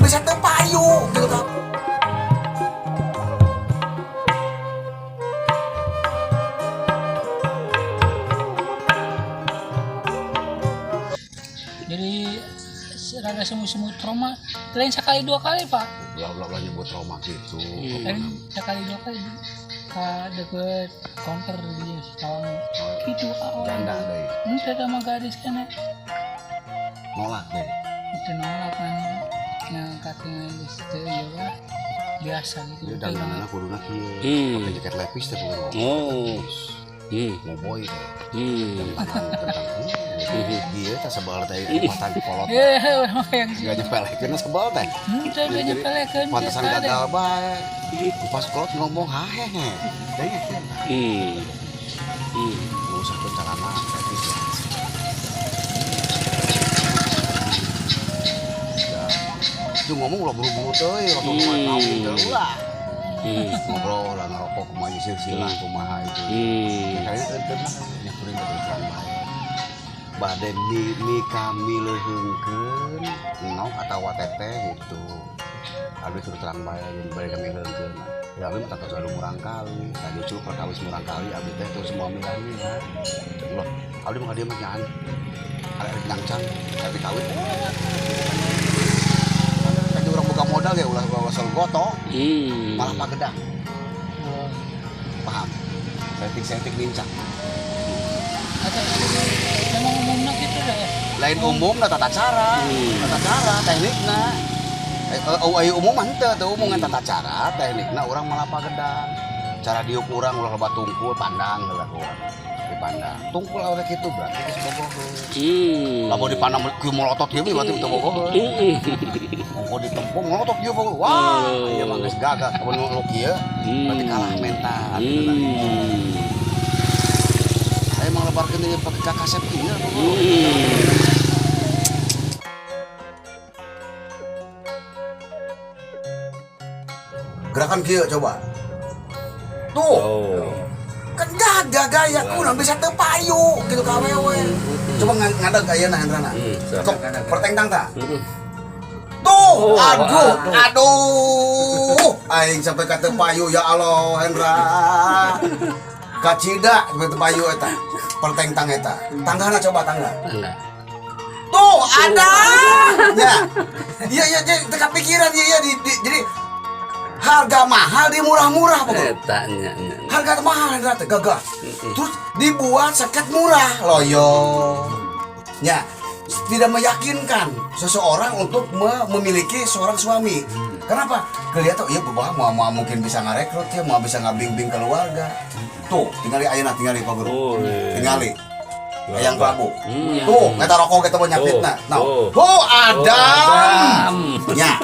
bisa terpayu gitu kan. Jadi rada semut-semut trauma lain sekali dua kali pak. Bla nyebut trauma gitu. Lain sekali dua kali deket counter dia sekarang gitu awal. Janda deh. Ini sama gadis kan ya. Nolak deh. Itu nolak kan yang katanya itu ya kan biasa gitu. Dia dandanana kuduna kieu. Pakai jaket lepis teh bro. Oh. Moboy teh. Dia tak sebal teh patan kolot. Ya yang Gak nyepelekeun sebal teh. itu udah nyepelekeun. Pantesan gagal bae. Pas kolot ngomong hahehe. Deui kan. Lu usah carana lepis ya. Itu ngomong ulah buru-buru teh waktu mau teh ulah. Ngobrol lah ngerokok kumaha silsilah kumaha itu. Kali enten lah nya kuring berterang bae. Bade mi kami leungkeun naon atawa teteh gitu. Abi terus terang bae bade kami leungkeun. Ya abi mah takut selalu murang kali. Tadi cukup perkawis murang kali abi teh terus semua milih-milih. Loh, abi mah dia mah nyaan. Ada nyangcang tapi kawin. Orang buka modal ya ulah selalu goto malah pagedang paham setting lincah memang umumnya gitu dah ya. lain umum tata cara teknikna ayo umum henteu teu umum ngan tata cara teknikna orang malah pagedang cara diuk urang ulah loba tungkul pandang heula urang dipandang tungkul awalnya gitu berarti geus bogoheun lamun dipandang kieu melotot kieu berarti teu bogoheun mau ditempung ngotot dia wah iya mah geus gagah mun lu kieu berarti kalah mental saya mah lebarkeun ieu pake kakasep ieu gerakan kieu coba tuh kan gagah gaya kunaon bisa teu payu gitu ka awewe coba ngadeg ayeuna Hendrana pertengtang tah tuh, aduh, aing sampai kata payu ya Allah Hendra, kacida sampai payu eta, pertengtang eta, tanggana coba tangga, tuh ada, ya, teka pikiran ya, jadi harga mahal di murah-murah pokoknya, harga mahal Hendra gagah, terus dibuat seket murah loyo, ya. Tidak meyakinkan seseorang untuk memiliki seorang suami. Kenapa? Kelihatan iya bahwa mau mungkin bisa ngarekrut ya, mau bisa ngabimbing keluarga. Tuh, tinggali ayeuna tinggali Pak Guru. Tinggali. Ayang Prabu. Tuh, eta rokok kita mau nyapitna. Nah, tuh Adam. Ya.